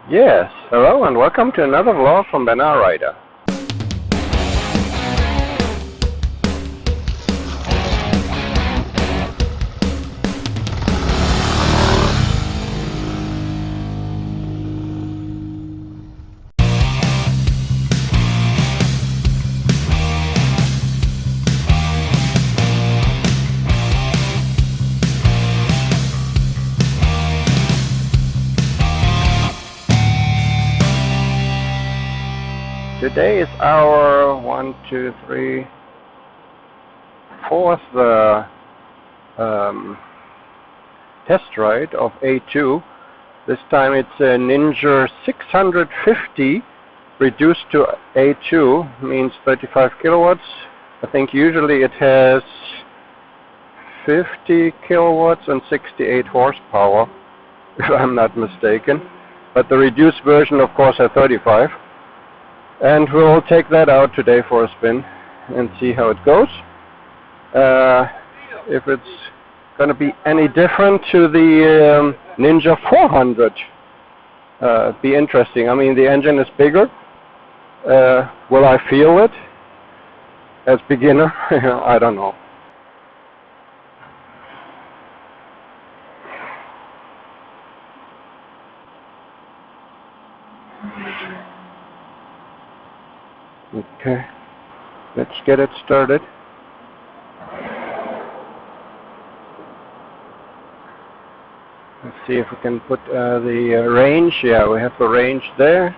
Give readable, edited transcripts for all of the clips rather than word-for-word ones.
Yes, hello and welcome to another vlog from Banana Rider. Today is our fourth test ride of A2. This time it's a Ninja 650 reduced to A2, means 35 kilowatts. I think usually it has 50 kilowatts and 68 horsepower, if I'm not mistaken. But the reduced version, of course, has 35. And we'll take that out today for a spin and see how it goes. If it's going to be any different to the Ninja 400, be interesting. I mean, the engine is bigger. Will I feel it as beginner? I don't know. Okay, let's get it started. Let's see if we can put the range. Yeah, we have the range there.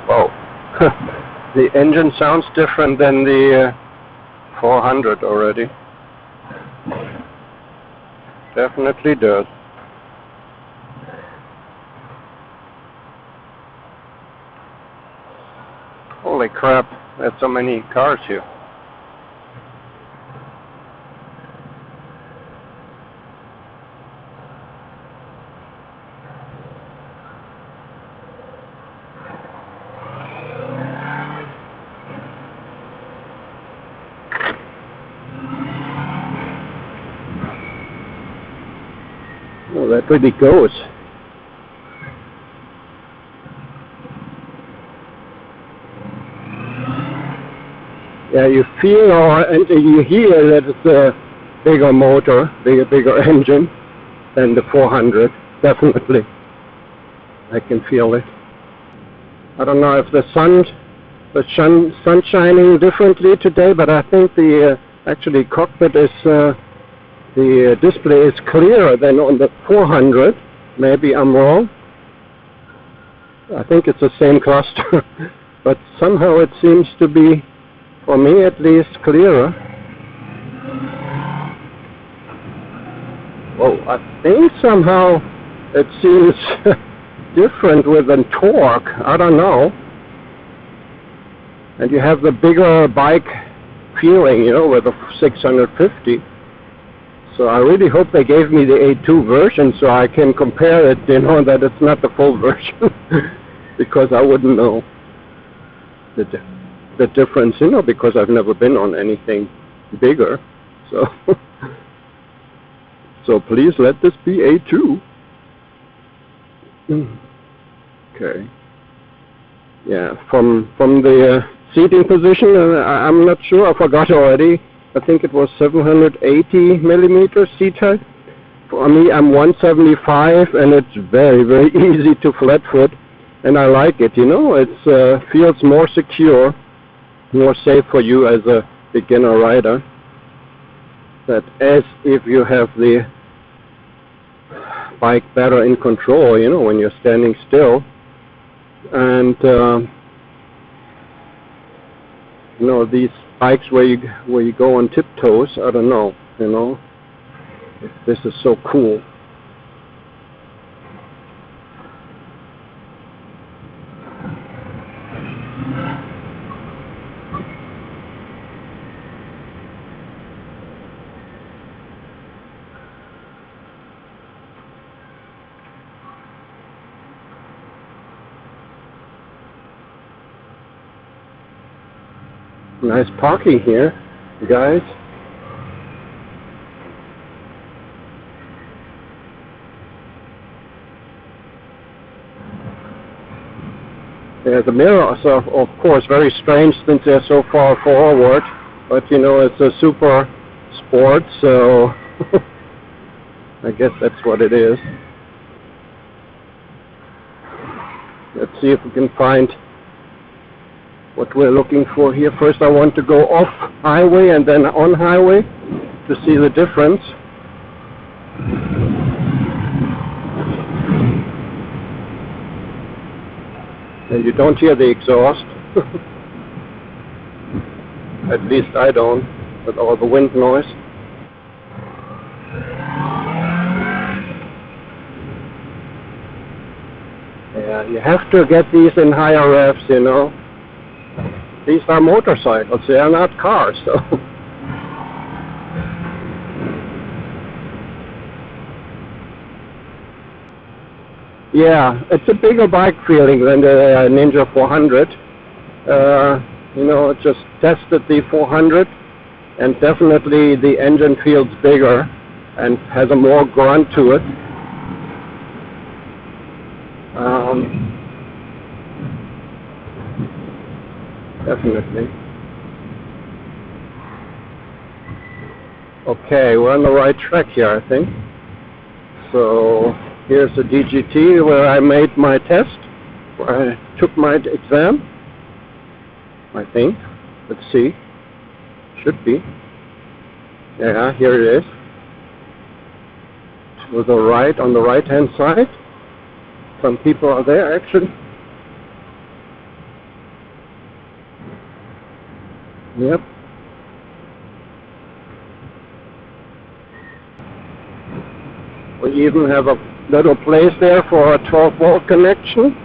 Whoa. The engine sounds different than the 400 already. Definitely does. Holy crap, there's so many cars here. Oh, that really goes. Yeah, you feel and you hear that it's a bigger motor, bigger engine than the 400. Definitely, I can feel it. I don't know if the sun's shining differently today, but I think the actually cockpit is. The display is clearer than on the 400. Maybe I'm wrong. I think it's the same cluster, but somehow it seems to be, for me at least, clearer. Well, I think somehow it seems different with the torque. I don't know. And you have the bigger bike feeling, with the 650. So I really hope they gave me the A2 version so I can compare it, that it's not the full version. Because I wouldn't know the difference, because I've never been on anything bigger. So, so please let this be A2. Okay. Yeah, from the seating position, I'm not sure, I forgot already. I think it was 780 millimeter seat height. For me, I'm 175, and it's very, very easy to flat foot, and I like it. It feels more secure, more safe for you as a beginner rider. That as if you have the bike better in control, when you're standing still, and these bikes where you go on tiptoes, I don't know, this is so cool. Nice parking here, guys. Yeah, the mirrors are, of course, very strange since they're so far forward. But, you know, it's a super sport, so I guess that's what it is. Let's see if we can find what we're looking for here. First I want to go off highway and then on highway to see the difference. And you don't hear the exhaust. At least I don't, with all the wind noise. Yeah, you have to get these in higher revs, you know. These are motorcycles, they are not cars, so. Yeah, it's a bigger bike feeling than the Ninja 400. You know, I just tested the 400, and definitely the engine feels bigger and has a more grunt to it. Definitely. Okay, we're on the right track here, I think. So here's the DGT where I made my test, where I took my exam, I think. Let's see. Should be. Yeah, here it is. To the right, on the right hand side. Some people are there actually. Yep. We even have a little place there for a 12-volt connection.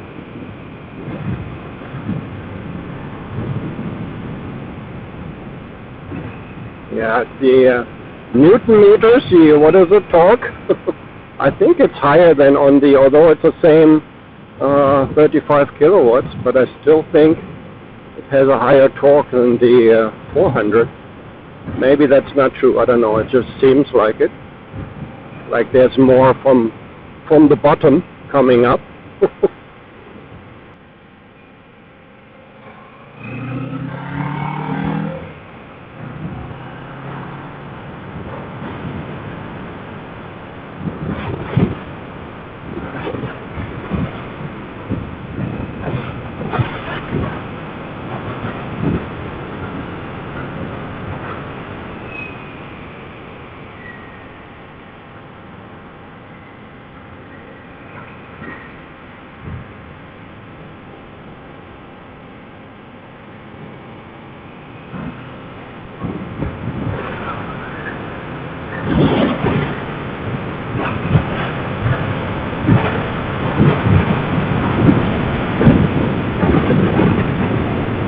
Yeah, the Newton meters, what is it, torque? I think it's higher than on the, although it's the same 35 kilowatts, but I still think it has a higher torque than the 400. Maybe that's not true, I don't know, it just seems like it. Like there's more from the bottom coming up.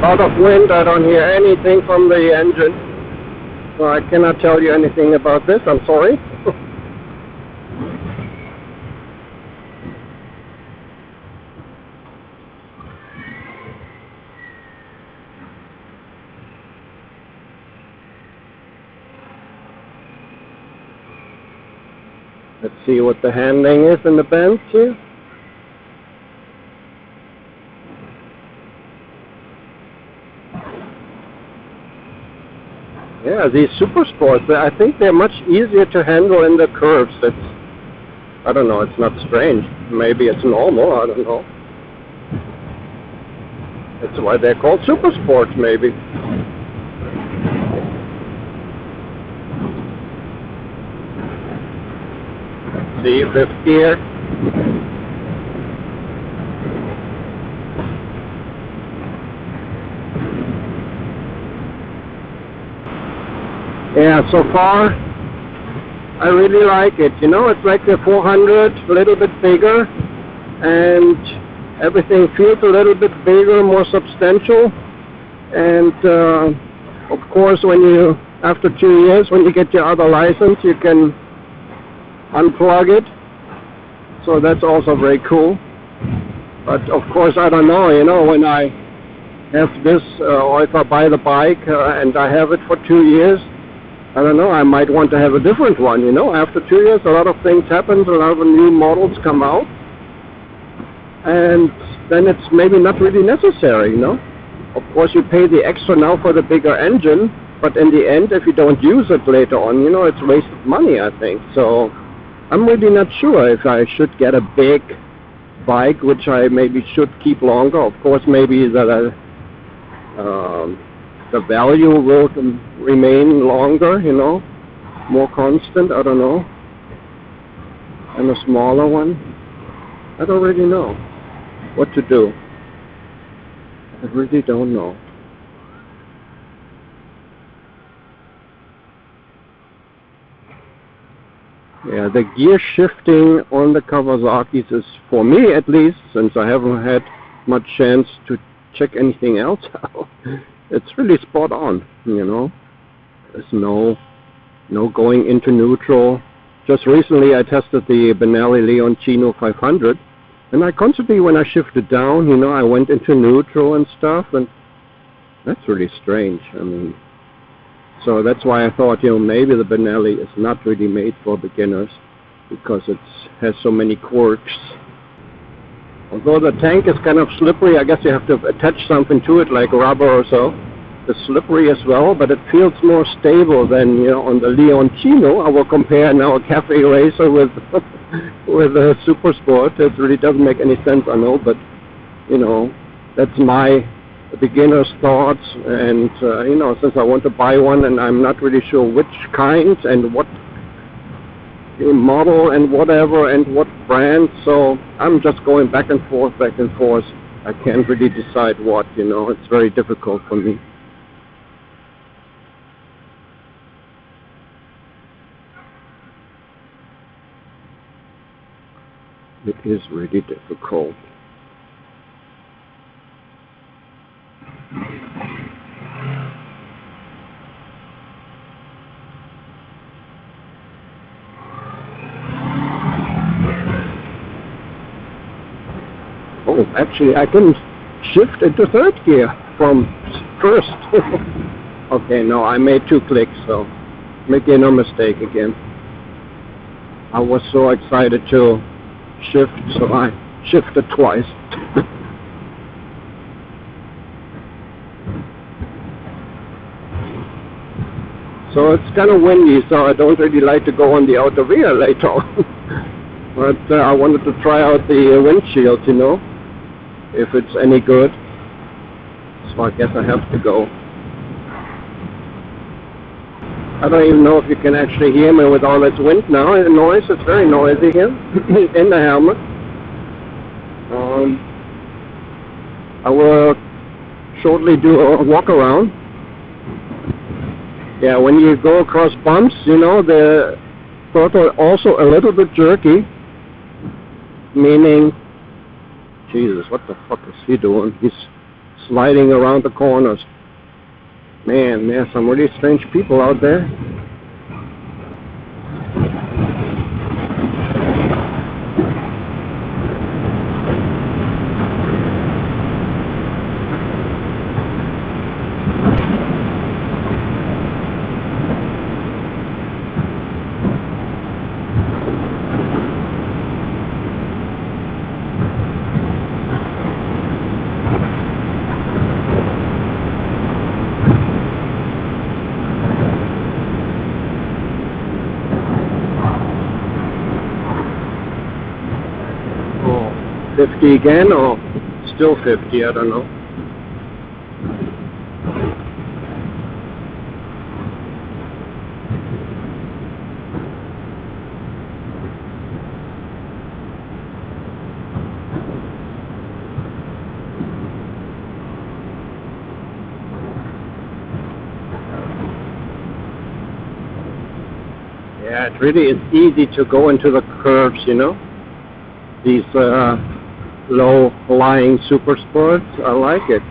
Out of wind, I don't hear anything from the engine, so I cannot tell you anything about this, I'm sorry. Let's see what the handling is in the bends here. Yeah, these super sports, I think they're much easier to handle in the curves. It's, I don't know, it's not strange. Maybe it's normal, I don't know. That's why they're called super sports, maybe. Let's see, fifth gear. Yeah, so far I really like it. You know, it's like the 400, a little bit bigger, and everything feels a little bit bigger, more substantial. And of course, when you, after 2 years, when you get your other license, you can unplug it. So that's also very cool. But of course, I don't know, you know, when I have this, or if I buy the bike and I have it for 2 years, I don't know, I might want to have a different one, you know. After 2 years, a lot of things happen, a lot of new models come out, and then it's maybe not really necessary, you know. Of course, you pay the extra now for the bigger engine, but in the end, if you don't use it later on, you know, it's wasted money, I think. So I'm really not sure if I should get a big bike, which I maybe should keep longer. Of course, maybe the value will remain longer, you know, more constant, I don't know. And a smaller one, I don't really know what to do. I really don't know. Yeah, the gear shifting on the Kawasaki's is, for me at least, since I haven't had much chance to check anything else out, it's really spot on, you know. There's no going into neutral. Just recently I tested the Benelli Leoncino 500, and I constantly, when I shifted down, you know, I went into neutral and stuff, and that's really strange. I mean, so that's why I thought, you know, maybe the Benelli is not really made for beginners, because it has so many quirks. Although the tank is kind of slippery, I guess you have to attach something to it, like rubber or so. It's slippery as well, but it feels more stable than, you know, on the Leoncino. I will compare now a cafe racer with with a Super Sport. It really doesn't make any sense, I know, but, you know, that's my beginner's thoughts. And, you know, since I want to buy one and I'm not really sure which kind and what model and whatever and what brand, so I'm just going back and forth. I can't really decide what, you know, it's very difficult for me. It is really difficult. Oh, actually, I can shift into third gear from first. Okay, no, I made 2 clicks, so make no mistake again. I was so excited to shift, so I shifted twice. So it's kind of windy, so I don't really like to go on the outer rear later on. But I wanted to try out the windshield, you know, if it's any good. So I guess I have to go. I don't even know if you can actually hear me with all this wind now and noise. It's very noisy here in the helmet. I will shortly do a walk around. Yeah, when you go across bumps, you know, the throttle also a little bit jerky, meaning, Jesus, what the fuck is he doing? He's sliding around the corners. Man, there's some really strange people out there. Oh, 50 again, or still 50, I don't know. Yeah, it really is easy to go into the curves, you know. These low-lying super sports, I like it.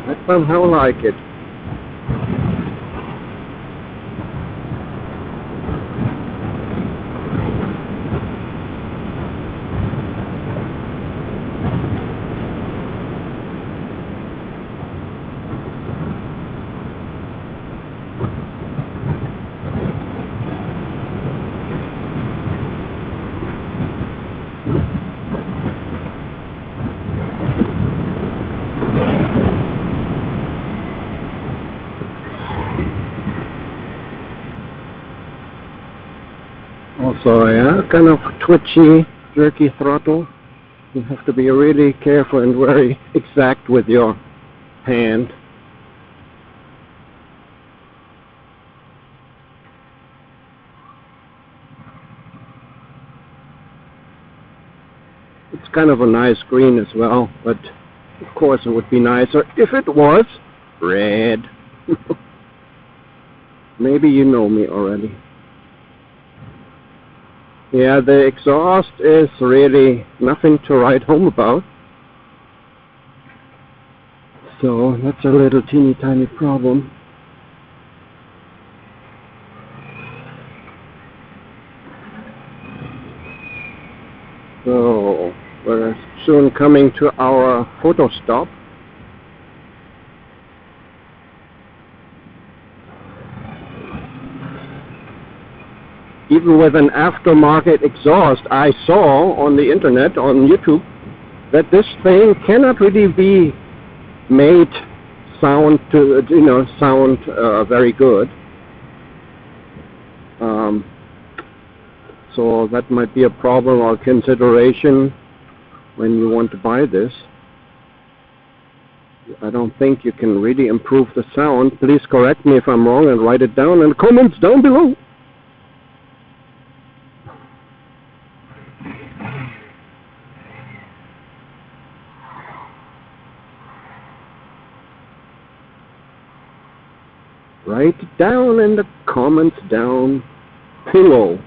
I somehow like it. Also, yeah, kind of twitchy, jerky throttle. You have to be really careful and very exact with your hand. It's kind of a nice green as well, but of course it would be nicer if it was red. Maybe you know me already. Yeah, the exhaust is really nothing to write home about. So that's a little teeny tiny problem. So we're soon coming to our photo stop. Even with an aftermarket exhaust, I saw on the internet, on YouTube, that this thing cannot really be made sound to, sound very good. So that might be a problem or consideration when you want to buy this. I don't think you can really improve the sound. Please correct me if I'm wrong and write it down in the comments down below. Write it down in the comments down below.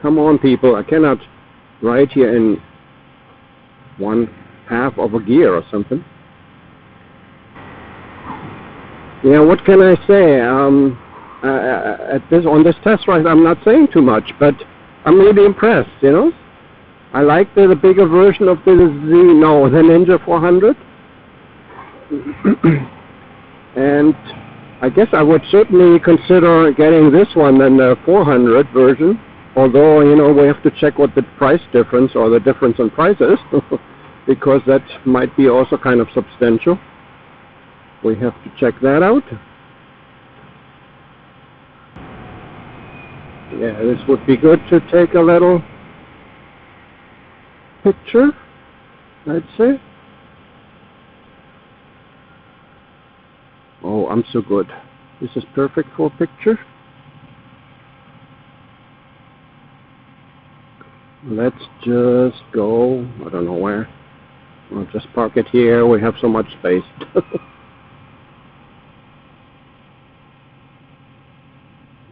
Come on, people, I cannot write here in 1/2 of a gear or something. Yeah, what can I say? On this test ride, I'm not saying too much, but I'm really impressed, I like the bigger version of the Ninja 400. And I guess I would certainly consider getting this one than the 400 version. Although, we have to check what the price difference or the difference in prices, because that might be also kind of substantial. We have to check that out. Yeah, this would be good to take a little picture, I'd say. Oh, I'm so good. This is perfect for a picture. Let's just go, I don't know where. I'll just park it here. We have so much space.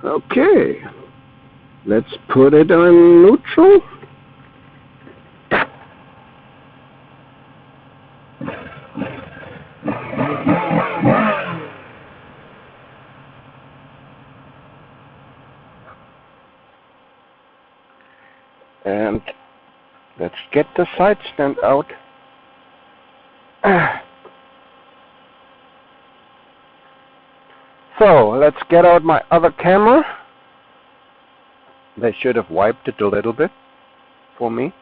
Okay. Let's put it on neutral. And let's get the side stand out. So let's get out my other camera. They should have wiped it a little bit for me.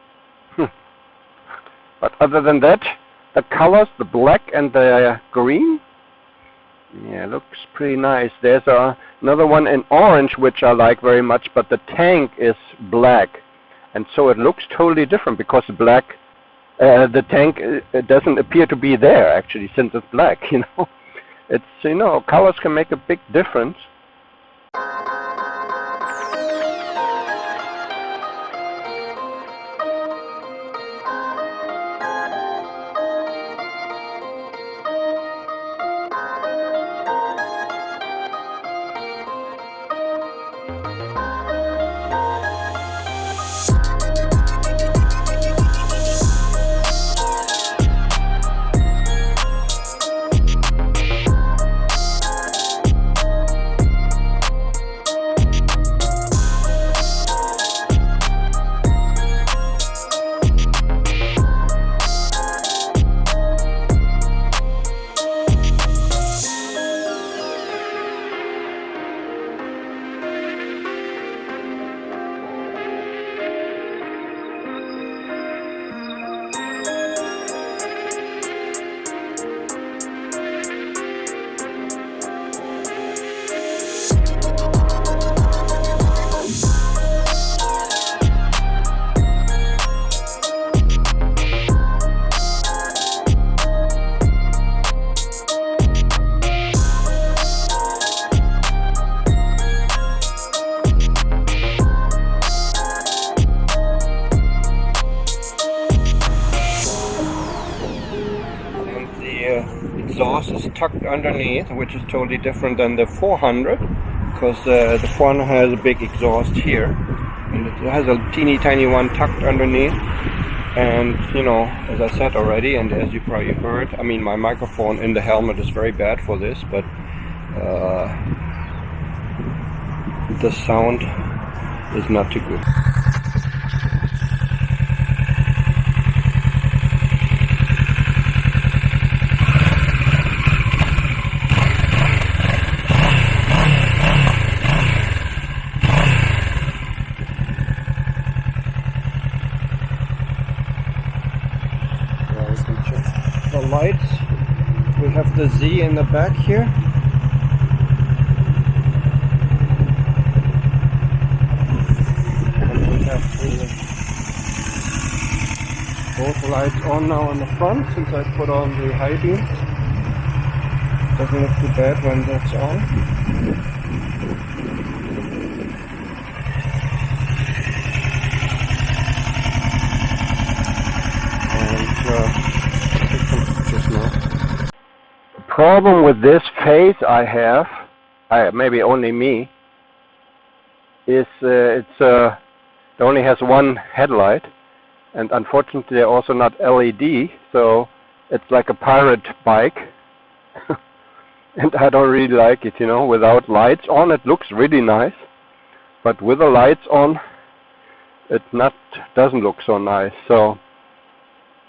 But other than that, the colors, the black and the green, yeah, looks pretty nice. There's another one in orange which I like very much, but the tank is black. And so it looks totally different because black, the tank doesn't appear to be there actually, since it's black. It's colors can make a big difference. exhaust is tucked underneath, which is totally different than the 400, because the 400 has a big exhaust here, and it has a teeny tiny one tucked underneath. And you know, as I said already, and as you probably heard, I mean, my microphone in the helmet is very bad for this, but the sound is not too good. The lights, we have the Z in the back here. And we have both lights on now on the front, since I put on the high beam. Doesn't look too bad when that's on. The problem with this phase I have, maybe only me, is it only has one headlight, and unfortunately they're also not LED, so it's like a pirate bike. And I don't really like it, you know. Without lights on it looks really nice, but with the lights on it doesn't look so nice. So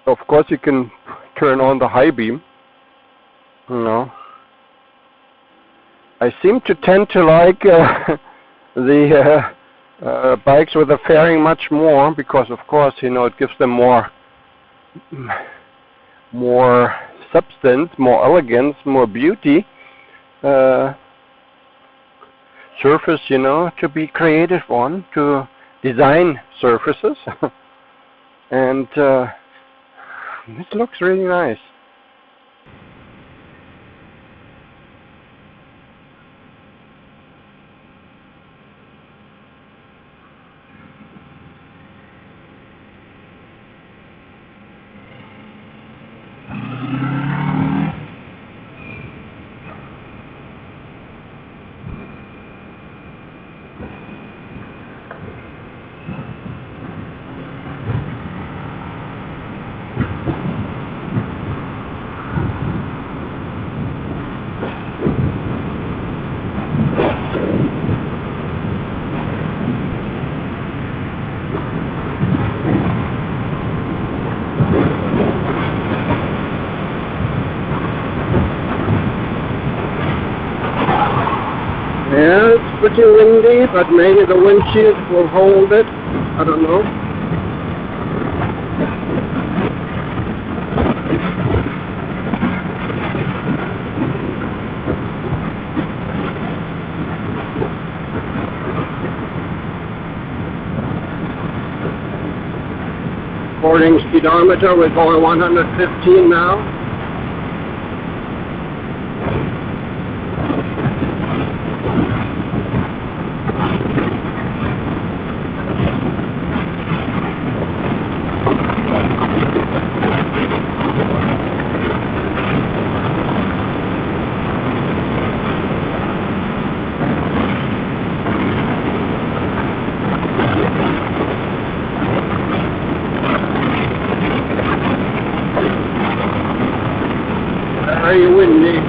of course you can turn on the high beam, you know. I seem to tend to like the bikes with a fairing much more, because of course, you know, it gives them more substance, more elegance, more beauty, surface, you know, to be creative on, to design surfaces. And this looks really nice. Yeah, it's pretty windy, but maybe the windshield will hold it. I don't know. According speedometer, we're going 115 now. Very windy.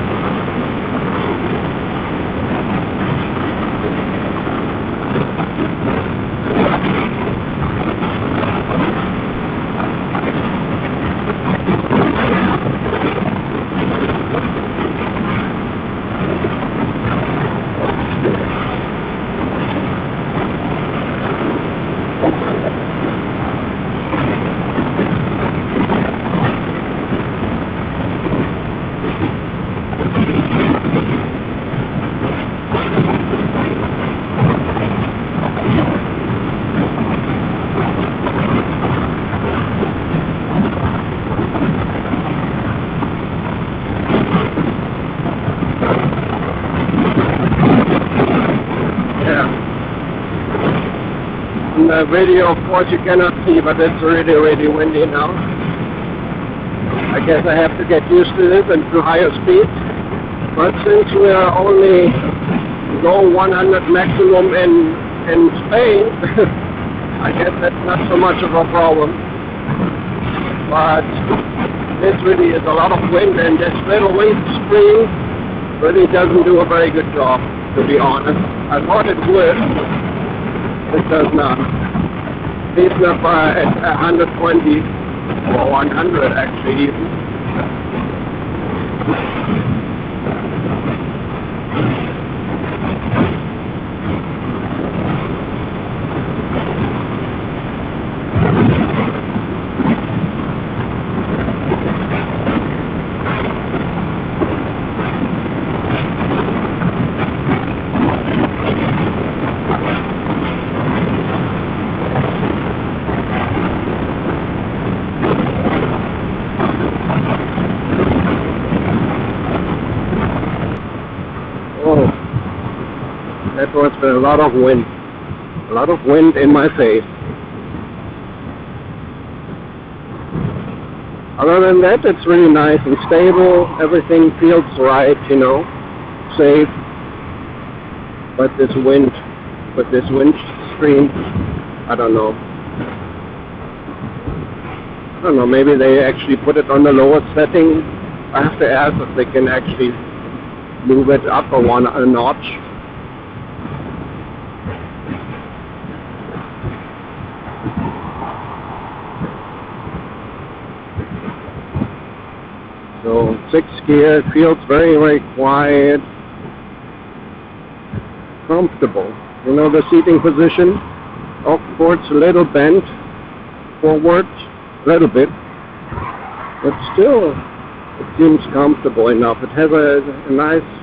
In the video, of course, you cannot see, but it's really, really windy now. I guess I have to get used to this and to higher speeds. But since we are only go 100 maximum in Spain, I guess that's not so much of a problem. But this really is a lot of wind, and this little wind screen really doesn't do a very good job, to be honest. I thought it would. It does not. At least not at 120 or 100 actually even. Oh, that was a lot of wind. A lot of wind in my face. Other than that, it's really nice and stable. Everything feels right, you know, safe. But this wind, screen, I don't know. I don't know, maybe they actually put it on the lowest setting. I have to ask if they can actually move it up a notch. So 6th gear, it feels very, very quiet, comfortable. You know, the seating position, of course, a little bent forward, a little bit, but still it seems comfortable enough. It has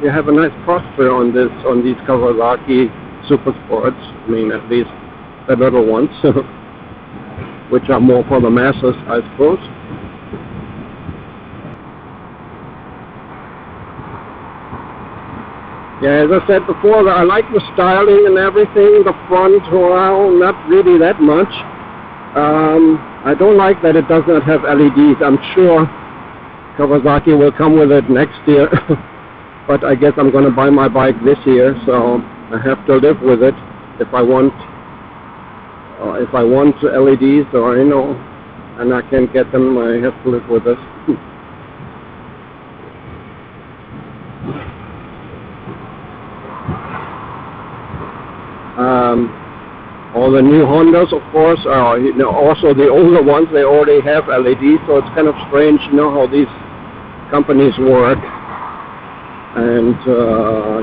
you have a nice posture on these Kawasaki Super Sports. I mean, at least the little ones, which are more for the masses, I suppose. Yeah, as I said before, I like the styling and everything. The front, well, not really that much. I don't like that it does not have LEDs. I'm sure Kawasaki will come with it next year, but I guess I'm going to buy my bike this year, so I have to live with it. If I want LEDs, or you know, and I can't get them, I have to live with this. All the new Hondas, of course, are, you know, also the older ones, they already have LEDs, so it's kind of strange, you know, how these companies work. And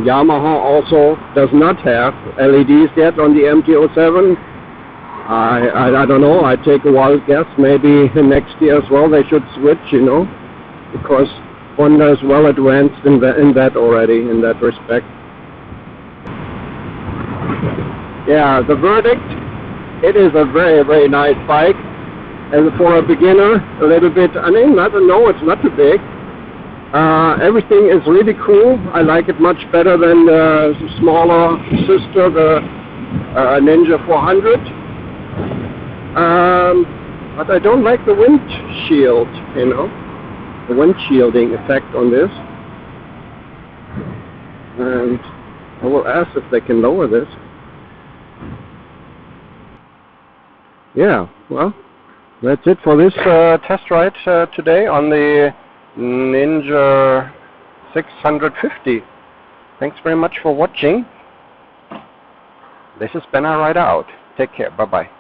Yamaha also does not have LEDs yet on the MT-07. I don't know, I take a wild guess, maybe next year as well they should switch, you know, because Honda is well advanced in that already, in that respect. Yeah, the verdict, it is a very, very nice bike. And for a beginner, a little bit, I mean, no, it's not too big. Everything is really cool. I like it much better than the smaller sister, the Ninja 400. But I don't like the windshield, you know, the windshielding effect on this. And I will ask if they can lower this. Yeah, well, that's it for this test ride today on the Ninja 650. Thanks very much for watching. This is Ben, I Ride Out. Take care. Bye-bye.